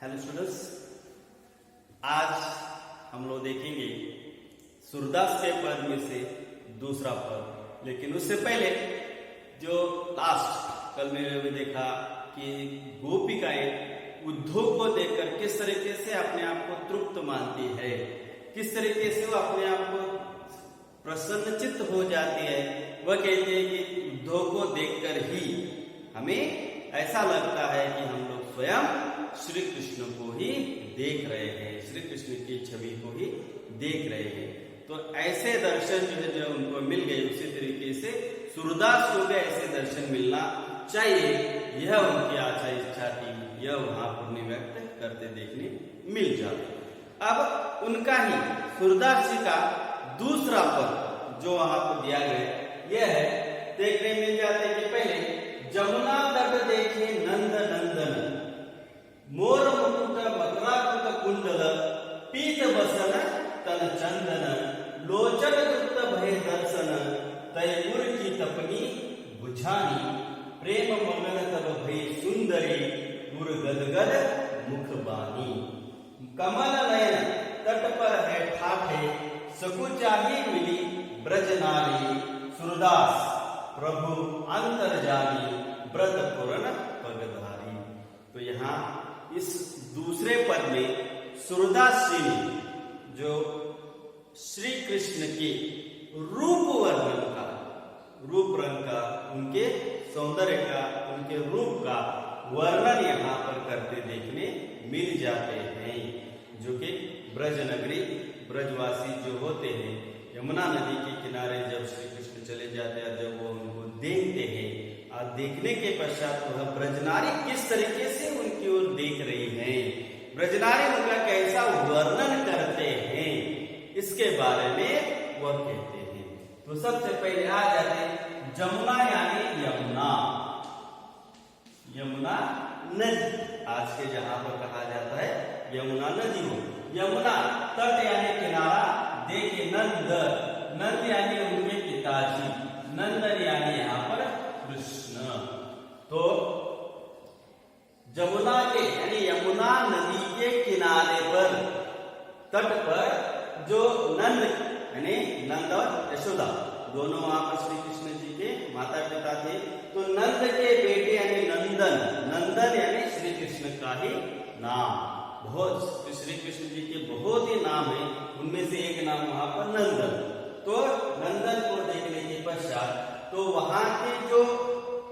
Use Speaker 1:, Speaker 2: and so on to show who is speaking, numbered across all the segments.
Speaker 1: Hello students, आज हम लोग देखेंगे सूरदास के पद में से दूसरा पद। लेकिन उससे पहले जो लास्ट कल मैंने भी देखा कि गोपिकाएं उद्धव को देखकर किस तरीके से अपने आप को तृप्त मानती है, किस तरीके से वो अपने आप को प्रसन्नचित्त हो जाती है। वह कहती है कि उद्धव को देखकर ही हमें ऐसा लगता है कि हम लोग स्वयं श्री कृष्ण को ही देख रहे हैं, श्री कृष्ण की छवि को ही देख रहे हैं। तो ऐसे दर्शन जो है जो उनको मिल गए, उसी तरीके से सूरदास को भी ऐसे दर्शन मिलना चाहिए, यह उनकी आशा इच्छा थी। यह वहां पुण्य व्यक्त करते देखने मिल जाते। अब उनका ही सूरदास जी का दूसरा पद जो वहां पर दिया गया यह है, देखने मिल जाते कि पहले जमुना तट देखे नंद नंदन, मोर मुकुट मकराकुट कुंडल, पीत बसन तन चंदन, लोचन कृत भय दर्शन, तयपुर की तपनी बुझानी, प्रेम मगन तब भय सुंदरी, गुर गदगद मुख बानी, कमल नयन तट पर है ठाठे, सकुचाही मिली ब्रज नारी, सूरदास प्रभु अंतर्जामी, व्रत पूर्ण पगधारी। तो यहाँ इस दूसरे पद में सूरदास जी ने जो श्री कृष्ण के रूप वर्णन का, रूप रंग का, उनके सौंदर्य का, उनके रूप का वर्णन यहाँ पर करते देखने मिल जाते हैं। जो कि ब्रज नगरी ब्रजवासी जो होते हैं, यमुना नदी के किनारे जब श्री कृष्ण चले जाते हैं, जब वो उनको देखते हैं और देखने के पश्चात वह ब्रजनारी किस तरीके से उनकी ओर देख रही है, ब्रजनारी उनका कैसा वर्णन करते हैं, इसके बारे में वह कहते हैं। तो सबसे पहले आ जाते हैं जमुना यानी यमुना, यमुना नदी। आज के जहां पर कहा जाता है यमुना नदी हो, यमुना तट यानी किनारा, देखे नंद, नंद यानी उनके पिताजी, नंदन यानी यहाँ पर कृष्ण। तो जमुना के यानी यमुना नदी के किनारे पर, तट पर जो नंद यानी नंद और यशोदा दोनों वहां पर श्री कृष्ण जी के माता पिता थे। तो नंद के बेटे यानी नंदन, नंदन यानी श्री कृष्ण का ही नाम। बहुत श्री कृष्ण जी के बहुत ही नाम है, उनमें से एक नाम वहां पर नंदन। तो नंदन को देखने के पश्चात तो वहां की जो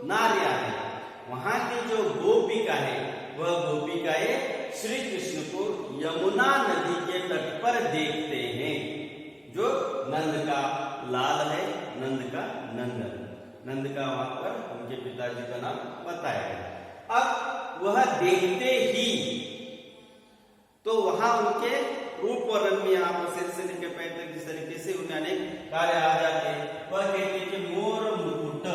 Speaker 1: नारियां है, वहां की जो गोपिका है, वह गोपिकाएं श्री कृष्ण को यमुना नदी के तट पर देखते हैं। जो नंद का लाल है, नंद का नंदन, नंद का वहां पर उनके पिताजी का नाम बताया गया। अब वह देखते ही तो वहां उनके रूप वर्णन में यहाँ पर सिर से लेकर पैर तक जिस तरीके से उन्हें अनेक कार्य आ जाते हैं। वह कहते हैं कि मोर मुकुट,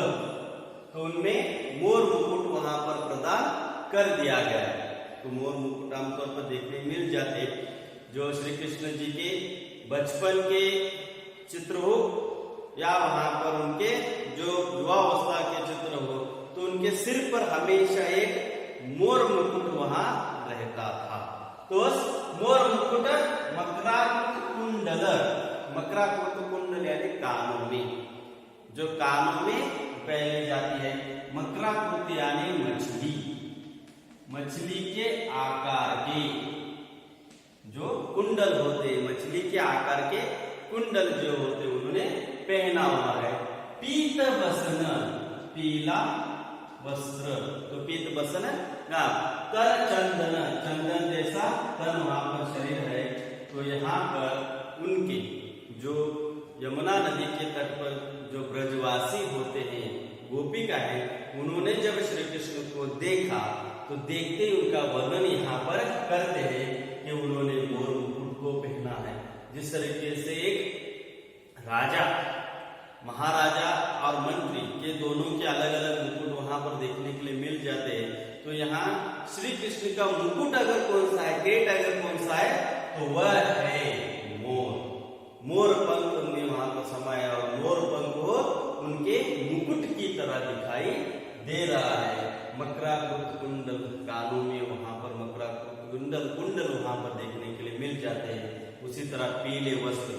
Speaker 1: तो उनमें मोर मुकुट वहां पर प्रदान कर दिया गया है। तो मोर मुकुट आमतौर पर देखने मिल जाते, जो श्री कृष्ण जी के बचपन के चित्र हो या वहां पर उनके जो युवावस्था के चित्र हो, तो उनके सिर पर हमेशा एक मोर मुकुट वहां रहता था। तो मोर मुकुट मकराकुट कुंडल, मकराकुट कुंडल यानी कानों में, जो कानों में पहले जाती है। मकराकुट यानी मछली, मछली के आकार के जो कुंडल होते, मछली के आकार के कुंडल जो होते उन्होंने पहना हुआ है। पीत बसन, पीला वस्त्र, तो पीत बसन ना, तर चंदन, चंदन जैसा तन वहां पर शरीर है। तो यहाँ पर उनके जो यमुना नदी के तट पर जो ब्रजवासी होते हैं, गोपिका है, उन्होंने जब श्री कृष्ण को देखा तो देखते ही उनका वर्णन यहाँ पर करते हैं कि उन्होंने मोर मुकुट को पहना है। जिस तरीके से एक राजा, महाराजा और मंत्री के दोनों के अलग अलग मुकुट वहां पर देखने के लिए मिल जाते हैं, तो यहाँ श्री कृष्ण का मुकुट अगर कौन सा है, गेट अगर कौन सा है, तो वह है मोर। मोर पंख उनने वहां पर समाया और मोर पंख हो उनके मुकुट की तरह दिखाई दे रहा है। मकराकुट कुंडल, कानों में वहां पर मकराकुट कुंडल कुंडल वहां पर देखने के लिए मिल जाते हैं। उसी तरह पीले वस्त्र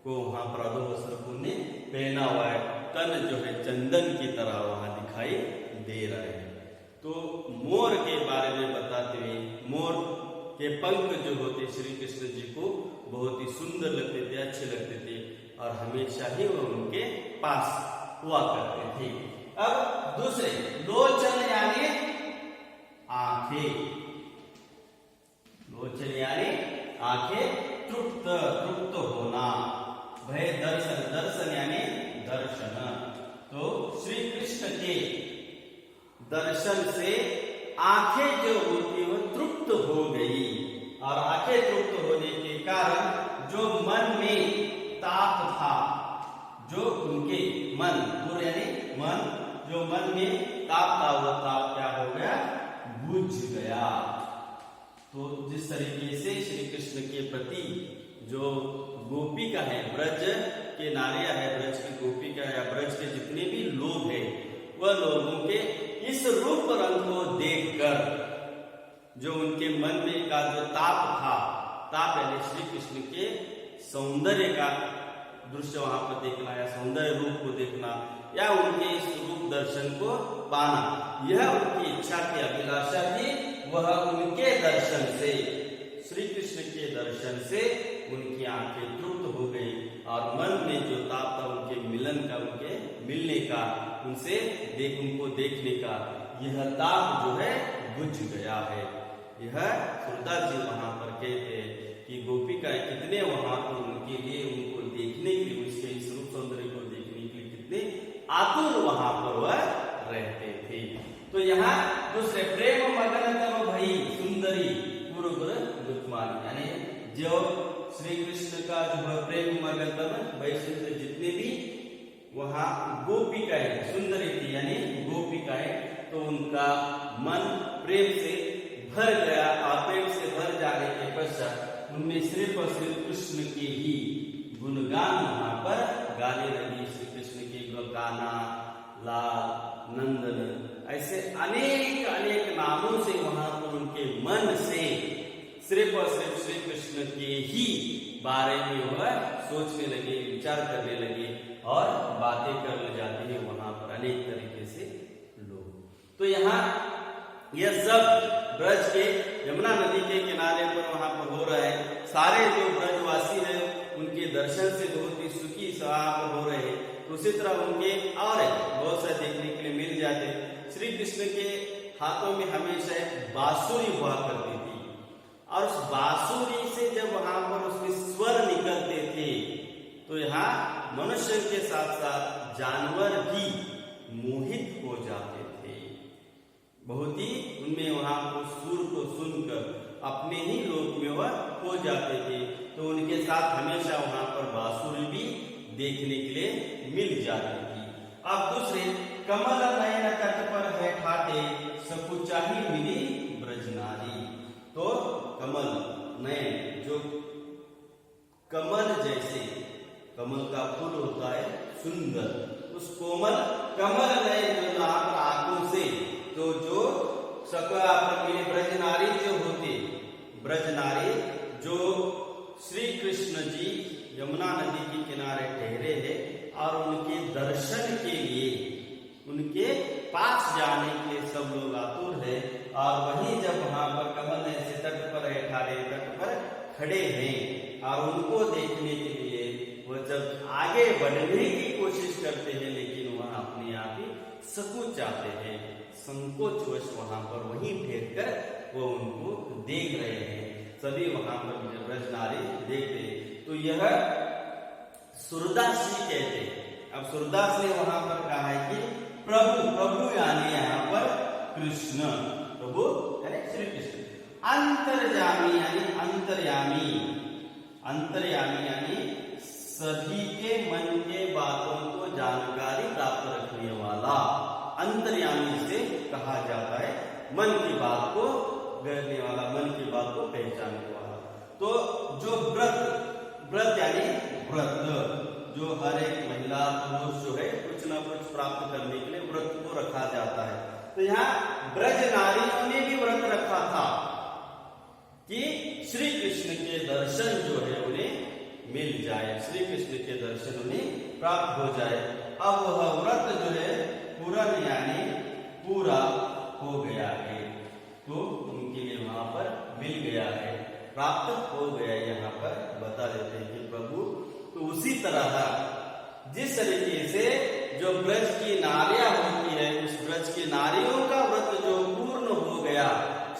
Speaker 1: को वहां पर अधो वस्त्र को ने पहना हुआ है, तन जो है चंदन की तरह वहां दिखाई दे रहे हैं। तो मोर के बारे में बताते हुए, मोर के पंख जो होते श्री कृष्ण जी को बहुत ही सुंदर लगते थे, अच्छे लगते थे और हमेशा ही वो उनके पास हुआ करते थे। अब दूसरे लोचन यानी आंखें, लोचन यानी आंखें, तृप्त तृप्त होना, भय दर्शन, दर्शन यानी दर्शन। तो श्री कृष्ण के दर्शन से आंखें जो होती वो तृप्त हो गई और आंखें तृप्त होने के कारण जो मन में ताप था, जो उनके मन यानी मन, जो मन में ताप था वो ताप क्या हो गया, बुझ गया। तो जिस तरीके से श्री कृष्ण के प्रति जो गोपिका है, ब्रज के नारियां है, ब्रज की गोपिका या ब्रज के जितने भी लोग हैं, वह लोगों के इस रूप रंग को देखकर जो उनके मन में का जो ताप था, ताप यानी श्री कृष्ण के सौंदर्य का दृश्य वहां पर देखना या सौंदर्य रूप को देखना या उनके इस रूप दर्शन को पाना, यह उनकी इच्छा की अभिलाषा थी। वह उनके दर्शन से, श्री कृष्ण के दर्शन से उनकी आंखें तृप्त हो गई और मन में जो ताप था उनके मिलन का, उनके मिलने का, उनसे उनको देखने का, यह ताप जो है बुझ गया है। यह सुरदास जी वहां पर कहते हैं कि गोपिकाएं कितने वहां पर उनके लिए, उनको देखने के लिए, उसके इस रूप सौंदर्य को देखने के लिए कितने आतुर वहां पर वह रहते थे। तो यहाँ दूसरे प्रेम मगन तब भई सुंदरी पूर्व दुखमानी, यानी जो श्री कृष्ण का जो है प्रेम मगन तब भई सुंदर, जितने भी वहां गोपिकाएं सुंदरी थी यानी गोपिकाएं, तो उनका मन प्रेम से भर गया और प्रेम से भर जाने के पश्चात उनमें सिर्फ और सिर्फ कृष्ण के ही गुणगान वहां पर गाने लगी। श्री कृष्ण के गाना, लाल, नंदन, ऐसे अनेक अनेक नामों से वहां पर उनके मन से सिर्फ और सिर्फ श्री कृष्ण के ही बारे में वह सोचने लगे, विचार करने लगे और बातें करने जाते हैं वहां पर अनेक तरीके से लोग। तो यहाँ यह सब ब्रज के यमुना नदी के किनारे पर वहां पर हो रहा है। सारे जो ब्रजवासी हैं उनके दर्शन से बहुत ही सुखी वहां पर हो रहे हैं। उसी तरह उनके और बहुत सारे देखने के लिए मिल जाते। श्री कृष्ण के हाथों में हमेशा एक बांसुरी हुआ करती थी और उस बांसुरी से जब वहां पर उसके स्वर निकलते थे तो यहाँ मनुष्य के साथ साथ जानवर भी मोहित हो जाते थे। बहुत ही उनमें वहां पर सुर को सुनकर अपने ही लोक में वह हो जाते थे। तो उनके साथ हमेशा वहां पर बांसुरी भी देखने के लिए मिल जाती थी। अब दूसरे कमल नयन तट पर है ठाटे सकुचाही मिली ब्रजनारी। तो कमल नयन, जो कमल जैसे, कमल का फूल होता है सुंदर, उस कोमल कमल नयन जो आंखों से तो जो सका मेरे ब्रजनारी जो होते, ब्रजनारी जो श्री कृष्ण जी यमुना नदी के किनारे ठहरे हैं और उनके दर्शन के लिए, उनके पास जाने के लिए सब लोग आतुर है। और वहीं जब वहां पर कमल ऐसे तट पर ठाड़े तट पर खड़े हैं और उनको देखने के लिए वह जब आगे बढ़ने की कोशिश करते हैं, लेकिन वह अपने आप ही सकुच जाते हैं, संकोचवश वहां पर वहीं ठहर कर वो उनको देख रहे हैं। सभी वहां पर ब्रजनारी देखते। तो यह सूरदास जी कहते हैं। अब सूरदास ने वहां पर कहा है कि प्रभु, प्रभु यानी यहाँ पर कृष्ण, प्रभु यानी श्री कृष्ण, अंतर्यामी यानी अंतर्यामी, अंतर्यामी यानी सभी के मन के बातों को जानकारी प्राप्त रखने वाला, अंतर्यामी से कहा जाता है मन की बात को गढ़ने वाला, मन की बात को पहचानने वाला। तो जो व्रत, व्रत यानी व्रत, जो हर एक महिला पुरुष जो है कुछ ना कुछ प्राप्त करने के लिए व्रत को रखा जाता है। तो यहाँ ब्रज नारियों ने भी व्रत रखा था। दर्शन जो है उन्हें मिल जाए, श्री कृष्ण के दर्शन उन्हें प्राप्त हो जाए। अब वह व्रत जो है पूर्ण यानी पूरा हो गया है, तो उनके लिए वहां पर मिल गया है, प्राप्त हो गया। यहाँ पर बता देते हैं कि प्रभु तो उसी तरह जिस तरीके से जो ब्रज की नारियां होती है, उस ब्रज की नारियों का व्रत जो पूर्ण हो गया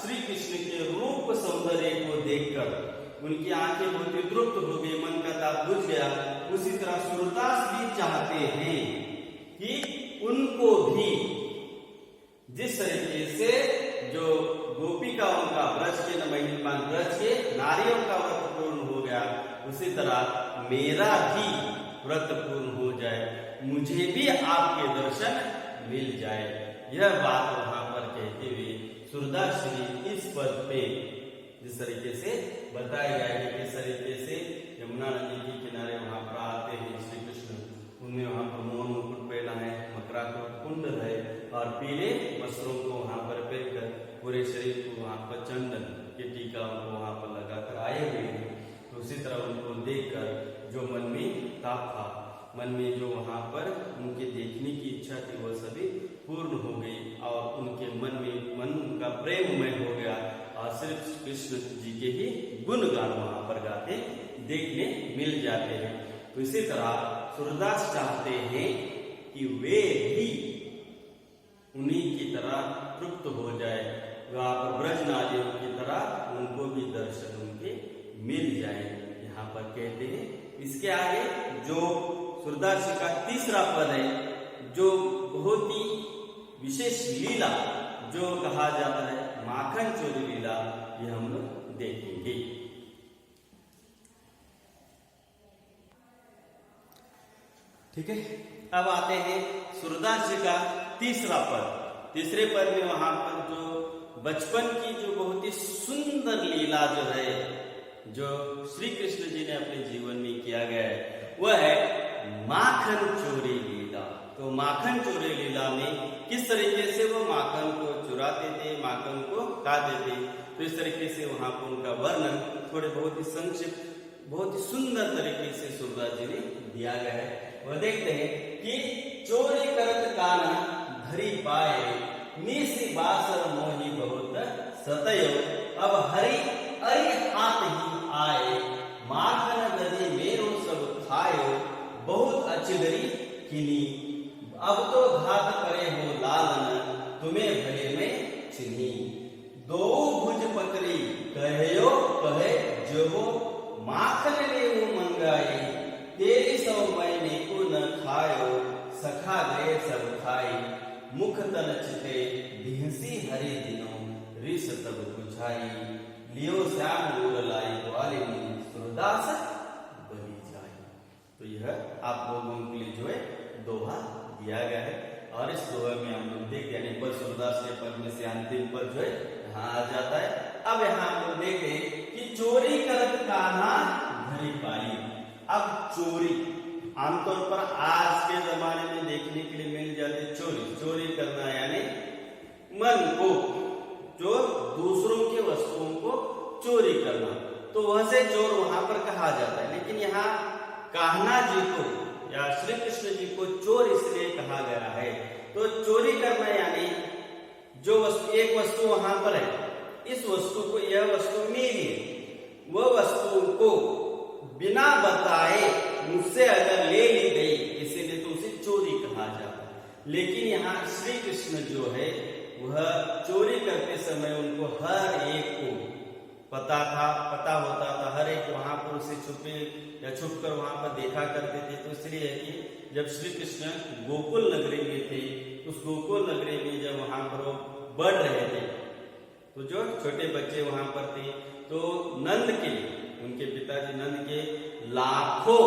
Speaker 1: श्री कृष्ण के रूप सौंदर्य को देखकर, उनकी आंखें बहुत ही तृप्त हो गई, मन का ताप बुझ गया। उसी तरह सूरदास भी चाहते हैं कि उनको भी जिस तरीके से जो गोपिकाओं का ब्रज के महिमान ब्रज के नारियों का व्रत पूर्ण हो गया, उसी तरह मेरा भी व्रत पूर्ण हो जाए, मुझे भी आपके दर्शन मिल जाए। यह बात वहां पर कहते हुए सूरदास जी इस पद पे जिस तरीके से बताया गया है कि किस तरीके से यमुना नदी के किनारे वहां पर आते हैं श्री कृष्ण, उनने वहां पर मोहन मुकुट पहना है, मकराकुट कुंडल है और पीले वस्त्रों को वहां पर पहनकर पूरे शरीर को वहां पर चंदन की टीका उनको वहां पर लगाकर आए हुए हैं। तो उसी तरह उनको देखकर जो मन में ताप था, मन में जो वहां पर उनके देखने की इच्छा थी, वह सभी पूर्ण हो गई और उनके मन उनका प्रेममय हो गया और सिर्फ कृष्ण जी के ही गुणगान वहां पर गाते देखने मिल जाते हैं। तो इसी तरह सूरदास चाहते हैं कि वे भी उन्हीं की तरह तृप्त हो जाए, वहां पर ब्रज नारियों की तरह उनको भी दर्शन उनके मिल जाए। यहाँ पर कहते हैं इसके आगे जो सूरदास जी का तीसरा पद है, जो बहुत ही विशेष लीला जो कहा जाता है माखन चोरी लीला, ये हम लोग देखेंगे। ठीक है, अब आते हैं सूरदास जी का तीसरा पद। तीसरे पद में वहां पर जो बचपन की जो बहुत ही सुंदर लीला जो है, जो श्री कृष्ण जी ने अपने जीवन में किया गया है, वह है माखन चोरी लीला। तो माखन चोरी लीला में किस तरीके से वो माखन को चुराते थे, माखन को खाते थे, तो इस तरीके से वहां पर उनका वर्णन थोड़े बहुत ही संक्षिप्त, बहुत ही सुंदर तरीके से सूरदास जी ने दिया गया है। वह देखते हैं कि चोरी करत काना धरी पाए, निसी बासर मोही बहुत सतयो, अब हरि अरि हाथ ही आए, माखन दधी मेरो सब खायो, बहुत अचगरी किनी, अब तो घात करे हो लालन, तुम्हें भले में चिन्ही, दो भुज पकड़ी कहो कहे जो माखन ले मंगाई, तेरी सौ महीने को न खायो, सखा गए सब खाई, मुख तन चिते भिहसी हरे दिनों, रिस तब बुझाई, लियो श्याम गोर लाई ग्वालिनी, सूरदास बनी जाए। तो यह आप लोगों के लिए जो है दोहा दिया गया है और इस दोहे में हम लोग देखते यानी पर सूरदास के पद में से अंतिम पद जो है यहाँ आ जाता है। अब यहाँ हम लोग देखते हैं कि चोरी करत कान्हा धरी पाई। अब चोरी आमतौर पर आज के जमाने में देखने के लिए मिल जाती है चोरी करना यानी मन को जो दूसरों के वस्तुओं को चोरी करना, तो वह से चोर वहां पर कहा जाता है। लेकिन यहाँ कान्हा जी को या श्री कृष्ण जी को चोर इसलिए कहा गया है, तो चोरी करना यानी जो वस्तु एक वस्तु वहां पर है, इस वस्तु को यह वस्तु मेरी है, वह वस्तु को बिना बताए मुझसे अगर ले ली गई इसीलिए तो उसे चोरी कहा जाता है। लेकिन यहाँ श्री कृष्ण जो है वह चोरी करते समय उनको हर एक को पता होता था, हर एक वहां पर उसे छुपे या छुप कर वहां पर देखा करते थे। तो इसलिए कि जब श्री कृष्ण गोकुल नगरी में थे, उस गोकुल नगरी में जब वहां पर वो बढ़ रहे थे, तो जो छोटे बच्चे वहां पर थे, तो नंद के उनके पिताजी नंद के लाखों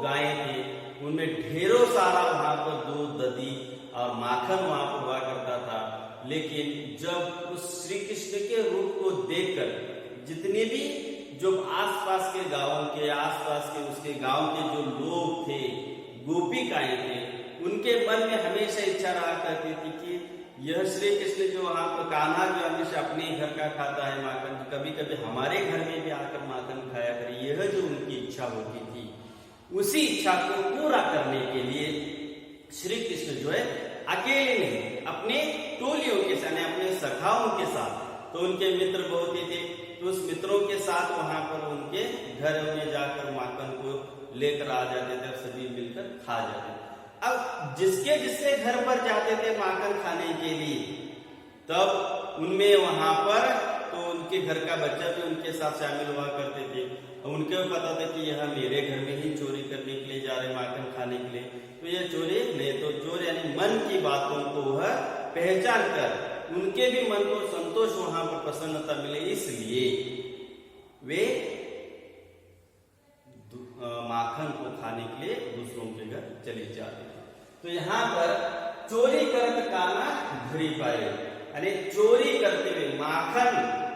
Speaker 1: गायें थे, उनमें ढेरों सारा वहां पर दूध दही और माखन वहां पर हुआ करता था। लेकिन जब उस श्री कृष्ण के रूप को देखकर जितने भी जो आसपास के गांवों के आसपास के उसके गांव के जो लोग थे, गोपिकाएं थे, उनके मन में हमेशा इच्छा रहा करती थी कि यह श्री कृष्ण जो वहां पर कान्हा जो हमेशा अपने घर का खाता है माखन, कभी कभी हमारे घर में भी आकर माखन खाया करे, यह जो उनकी इच्छा होती थी, उसी इच्छा को पूरा करने के लिए श्री कृष्ण जो है अकेले नहीं, अपने टोलियों के साथ, अपने सखाओं के साथ, तो उनके मित्र बहुत ही थे, तो उस मित्रों के साथ वहां पर उनके घर में जाकर माखन को लेकर आ जाते थे, सभी मिलकर खा जाते थे। अब जिसके जिसके घर पर जाते थे माखन खाने के लिए, तब उनमें वहां पर तो उनके घर का बच्चा भी उनके साथ शामिल हुआ करते थे। उनको पता था कि यह मेरे घर में ही चोरी करने के लिए जा रहे माखन खाने के लिए, तो यह चोरी नहीं, तो चोर यानी मन की बातों को वह पहचान कर उनके भी मन को संतोष वहां पर प्रसन्नता मिले, इसलिए वे माखन को खाने के लिए दूसरों के घर चले जाते थे। तो यहाँ पर चोरी करत कान्हा धरी पाए, यानी चोरी करते हुए माखन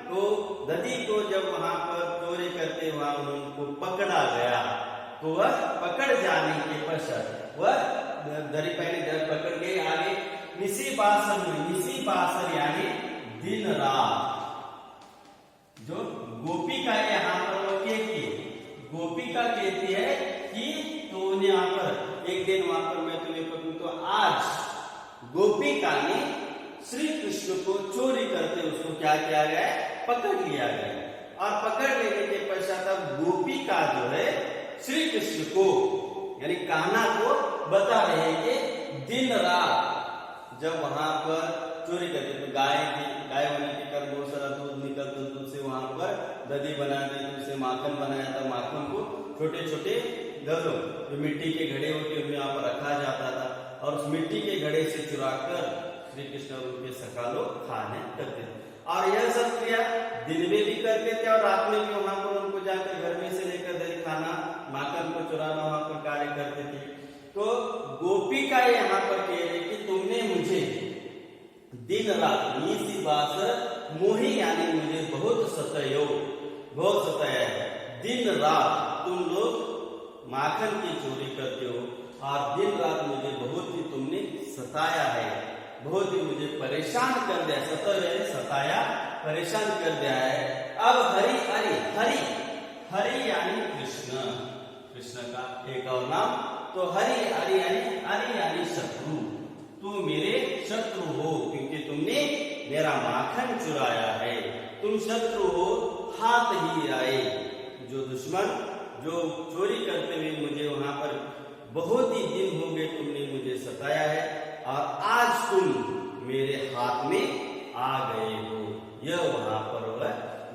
Speaker 1: को, दधी को जब वहां पर चोरी करते हुआ उनको पकड़ा गया, तो वह पकड़ जाने के पश्चात वह दरी पाई पकड़ गई। आगे निसी बासर यानी दिन रात, जो गोपिका यहाँ पर वो कहती है, गोपिका कहती है कि तूने यहाँ पर एक दिन वहां पर मैं तुम्हें पकड़ूं, तो आज गोपिका ने श्री कृष्ण को चोरी करते उसको क्या किया गया है, पकड़ लिया गया। और पकड़ लेने के पश्चात अब गोपिका जो है श्री कृष्ण को यानी कान्हा को बता रहे हैं कि दिन रात जब वहां पर चोरी करते, तो गाय होने के कारण बहुत सारा दूध निकलता, दूध से वहां पर दही बना दी, दूध से माखन बनाया था, माखन को छोटे छोटे घड़ों, जो मिट्टी के घड़े होते उनमें यहाँ पर रखा जाता था, और उस मिट्टी के घड़े से चुराकर श्री कृष्ण और उनके सखा लोग खाने करते थे। और यह सब क्रिया दिन में भी करते थे और रात में भी वहां पर उनको जाकर घर में से लेकर दही खाना, माखन को चुराना वहां पर कार्य करते थे। तो गोपिका यहाँ पर कह रहे कि तुमने मुझे दिन रात नीसी बास मोही यानी मुझे बहुत सताया है, दिन रात तुम लोग माखन की चोरी करते हो और दिन रात मुझे बहुत ही तुमने सताया है, बहुत ही मुझे परेशान कर दिया, सताया परेशान कर दिया है। अब हरि यानी कृष्ण का एक और नाम, तो हरि यानी शत्रु, तुम मेरे शत्रु हो क्योंकि तुमने मेरा माखन चुराया है, तुम शत्रु हो, हाथ ही आए, जो दुश्मन जो चोरी करते हुए मुझे वहां पर बहुत ही दिन हो गए तुमने मुझे सताया है और आज तुम मेरे हाथ में आ गए हो। यह वहां पर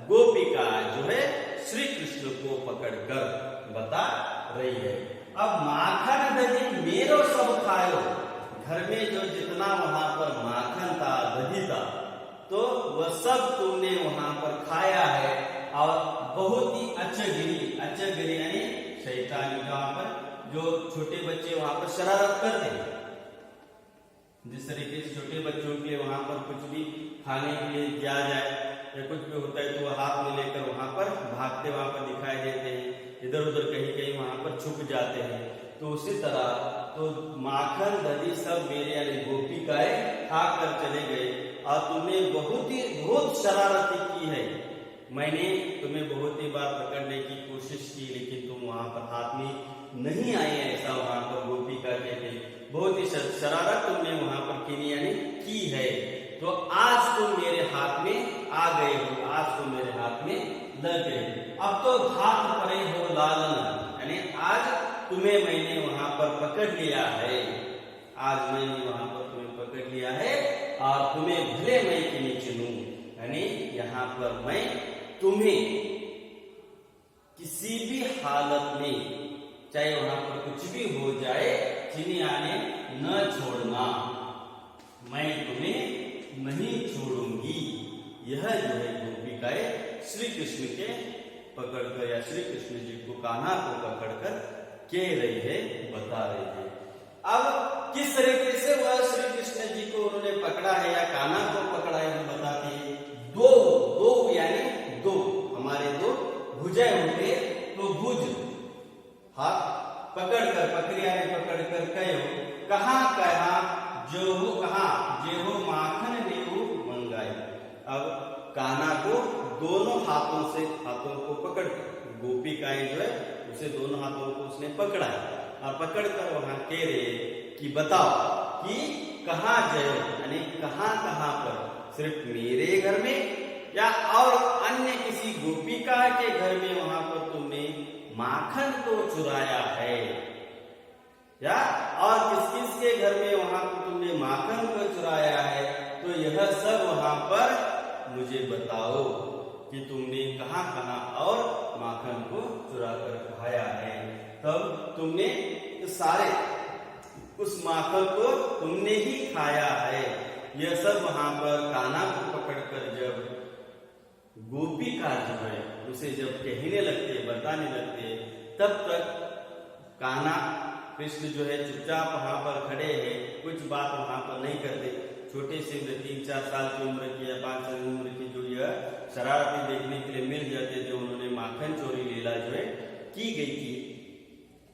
Speaker 1: गोपिका जो है श्री कृष्ण को पकड़कर बता रही है। अब माखन दही मेरो सब खायो, घर में जो जितना वहां पर माखन था, दही था, तो वह सब तुमने वहां पर खाया है और बहुत ही अच्छगिरी यानी शैतान, वहां पर जो छोटे बच्चे वहां पर शरारत करते हैं, जिस तरीके से छोटे बच्चों के लिए वहां पर कुछ भी खाने के लिए दिया जाए या कुछ भी होता है तो वह हाथ में लेकर वहां पर भागते वहां पर दिखाई देते हैं, इधर उधर कहीं वहां पर छुप जाते हैं। तो उसी तरह तो माखन दही सब मेरे यानी गोपिकाएं खाकर चले गए और तुमने बहुत शरारती की है, मैंने तुम्हें बहुत ही बार पकड़ने की कोशिश की लेकिन तुम वहां पर हाथ में नहीं आए, ऐसा वहां पर गोपिका कहते, बहुत ही शरारत तुमने वहां पर की है, तो आज तुम मेरे हाथ में आ गए हो, आज तुम मेरे हाथ में लग गए। अब तो घात परे हो लालन, यानी आज तुम्हें मैंने वहां पर पकड़ लिया है, आज मैंने वहां पर तुम्हें पकड़ लिया है और तुम्हें भले मैं कि नहीं चुनूं, यानी यहाँ पर मैं तुम्हें किसी भी हालत में चाहे वहां पर कुछ भी हो जाए चिन्ह आने न छोड़ना, मैं तुम्हें नहीं छोड़ूंगी। यह जो है गोपिकाएं श्री कृष्ण के पकड़कर या श्री कृष्ण जी को कान्हा को पकड़कर कह रही है, बता रही है। अब किस तरीके से वह श्री कृष्ण जी को उन्होंने पकड़ा है या कान्हा को पकड़ा है हम बताते हैं। दो यानी दो, हमारे दो भुजाएं होते, तो भुज हाथ पकड़कर कहो कहाँ जो हो कहा जे हो माखन नेहु मंगाई। अब कान्हा को दोनों हाथों को पकड़, गोपिकाएं जो है उसे दोनों हाथों को उसने पकड़ा और पकड़कर वहां कह रहे कि बताओ कि कहाँ जाओ, यानी कहाँ कहाँ पर, सिर्फ मेरे घर में या और अन्य किसी गोपिका के घर में वहां पर तुमने माखन को चुराया है, या और किस किस के घर में वहां पर तुमने माखन को चुराया है, तो यह सब वहां पर मुझे बताओ कि तुमने कहाँ कहाँ और माखन को चुरा कर खाया है। तब तुमने सारे उस माखन को तुमने ही खाया है। यह सब वहां पर कान्हा को पकड़कर जब गोपिका जो है उसे जब कहने लगते, बताने लगते, तब तक कान्हा कृष्ण जो है चुपचाप वहां पर खड़े हैं, कुछ बात वहां पर नहीं करते। छोटे से 3-4 साल की उम्र की या 5 साल की उम्र की जो यह शरारती देखने के लिए मिल जाते थे, उन्होंने माखन चोरी लीला जो है की गई थी।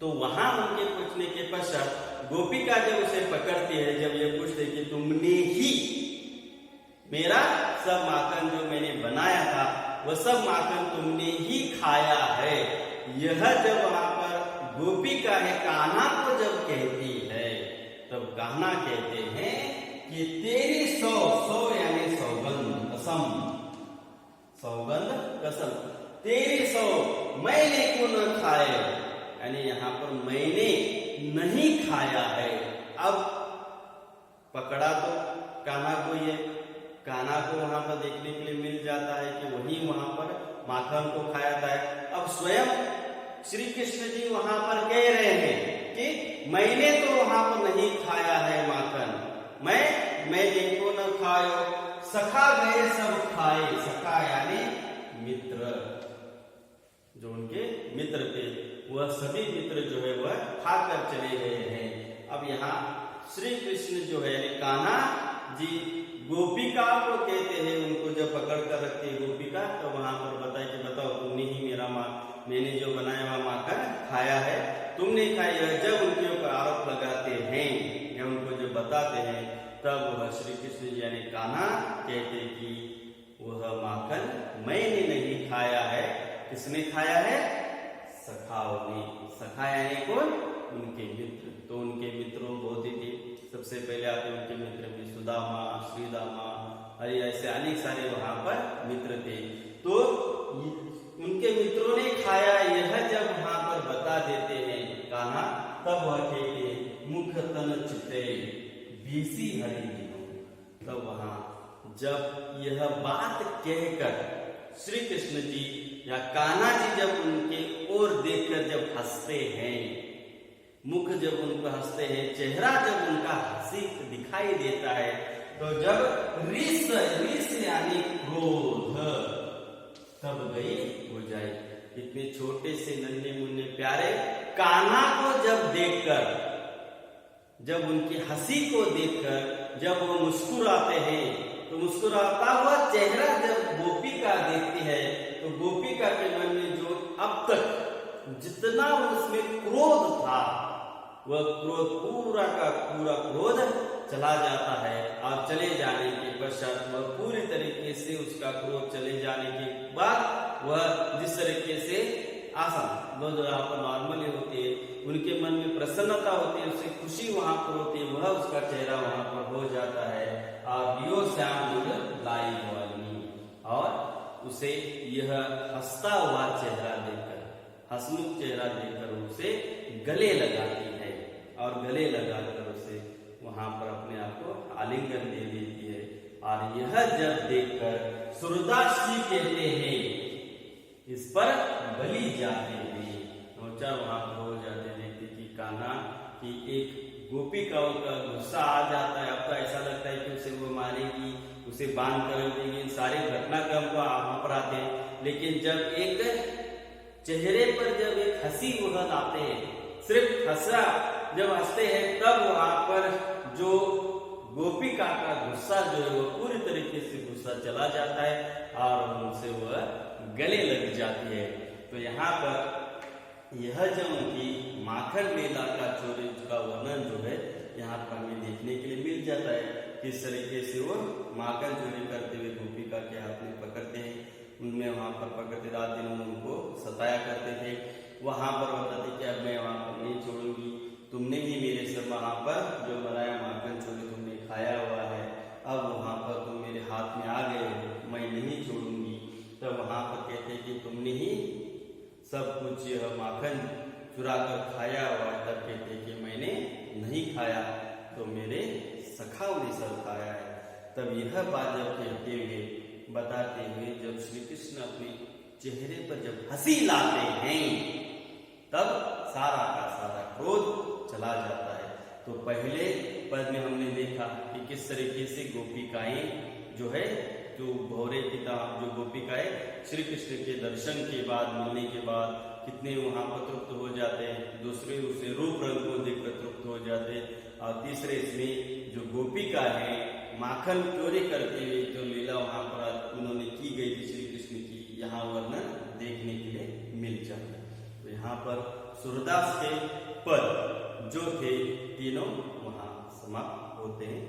Speaker 1: तो वहां उनके पूछने के पश्चात गोपिका जब उसे पकड़ती है, जब ये पूछते कि तुमने ही मेरा सब माखन जो मैंने बनाया था वह सब माखन तुमने ही खाया है, यह जब वहां पर गोपिका है कान्हा को जब कहती है, तब कान्हा कहते हैं कि तेरी सौ यानी सौगंध कसम, सौगंध कसम, तेरी सौ मैंने क्यों न खाए, यानी यहाँ पर मैंने नहीं खाया है। अब पकड़ा तो कान्हा को, ये कान्हा को वहां पर देखने के लिए मिल जाता है कि वही वहां पर माखन को खाया था। अब स्वयं श्री कृष्ण जी वहां पर कह रहे हैं कि मैंने तो वहां पर नहीं खाया है माखन, मैं देखो न खायो, सखा गए सब खाए, सखा यानी मित्र, जो उनके मित्र थे वह सभी मित्र जो है वह खाकर चले गए हैं। अब यहाँ श्री कृष्ण जो है कान्हा जी गोपिका को कहते हैं, उनको जब पकड़ कर रखती है गोपिका, तो वहां पर बताए कि बताओ तुमने ही मेरा मैंने जो बनाया हुआ माखन खाया है, तुमने खाया है। जब उनके ऊपर आरोप लगाते हैं या उनको जब बताते हैं, तब वह श्री कृष्ण जी यानी कान्हा कहते कि वह माखन मैंने नहीं खाया है, किसने खाया है, सखाओं ने। सखा यानी कौन, उनके मित्र। तो उनके मित्रों बहुत ही थे, सबसे पहले आते उनके मित्र में सुदामा, श्रीदामा, अरे ऐसे अनेक सारे वहां पर मित्र थे। तो उनके मित्रों ने खाया, यह जब वहां पर बता देते हैं कान्हा, तब वह कहते मुख तन चिते बीसी हरि दिनो। तब वहां जब यह बात कहकर श्री कृष्ण जी या कान्हा जी जब उनके ओर देखकर जब हंसते हैं, मुख जब उनको हंसते हैं, चेहरा जब उनका हंसी दिखाई देता है, तो जब रिस यानी क्रोध तब गई हो जाए। इतने छोटे से नन्हे मुन्ने प्यारे कान्हा को जब देखकर, जब उनकी हंसी को देखकर जब वो मुस्कुराते हैं, तो मुस्कुराता हुआ चेहरा जब गोपिका देखती है, तो गोपिका के मन में जो अब तक जितना उसमें क्रोध था, वह क्रोध पूरा का पूरा क्रोध चला जाता है। और चले जाने के पश्चात वह पूरी तरीके से उसका क्रोध चले जाने के बाद वह जिस तरीके से आसान लोग पर नॉर्मली होती है, उनके मन में प्रसन्नता होती है, उससे खुशी वहां पर होती है, वह उसका चेहरा वहां पर हो जाता है। और यो श्याम लाई वाली, और उसे यह हंसता हुआ चेहरा देखकर, हंसमुख चेहरा देखकर उसे गले लगाती है, और गले लगाकर उसे वहां पर अपने आप को आलिंगन दे देती है। और यह जब देखकर सूरदास जी कहते हैं इस पर बलि जाते हैं, नौचा वहां पर हो जाते हैं कि कान्हा की एक गोपिकाओं का गुस्सा आ जाता है। अब तो ऐसा लगता है कि उसे वो मारेगी, उसे बांध कर रख देगी, सारे घटनाक्रम को वहां पर आते हैं। लेकिन जब एक चेहरे पर जब एक हंसी वह आते हैं, सिर्फ हंसा जब हंसते हैं, तब वहां पर जो गोपिका का गुस्सा जो है वो पूरी तरीके से गुस्सा चला जाता है और उनसे वह गले लग जाती है। तो यहाँ पर यह जो उनकी माखन लीला का चोरी का वर्णन जो है यहाँ पर हमें देखने के लिए मिल जाता है। किस तरीके से वो माखन चोरी करते हुए गोपिका के हाथ में पकड़ते हैं, उनमें वहां पर पकड़ते रात दिन उनको सताया करते थे। वहां पर बताते कि अब मैं वहां पर नहीं छोड़ूंगी, तुमने ही मेरे से वहां पर जो बनाया माखन चोरी तुमने खाया हुआ है, अब वहां पर तुम मेरे हाथ में आ गए हो, मैं नहीं छोड़ूंगी। तब वहां पर कहते कि तुमने ही सब कुछ यह माखन चुरा कर खाया हुआ है। तब कहते कि मैंने नहीं खाया, तो मेरे सखाओं ने सब खाया है। तब यह बात जब कहते हुए बताते हुए जब श्री कृष्ण अपने चेहरे पर जब हंसी लाते हैं, तब सारा का सारा क्रोध चला जाता है। तो पहले पद में हमने देखा कि किस तरीके से गोपिकाएं जो है, जो भौरे पिता जो गोपिकाएं श्री कृष्ण के दर्शन के बाद, मिलने के बाद कितने वहां पर तृप्त हो जाते हैं, दूसरे उसे रूप रंग को देखकर तृप्त हो जाते हैं। और तीसरे इसमें जो गोपिका है माखन चोरी करते हुए जो लीला वहां पर उन्होंने की गई थी श्री कृष्ण की, यहाँ वर्णन देखने के लिए मिल जाता है। तो यहाँ पर सूरदास के पद जो थे तीनों वहां समाप्त होते हैं।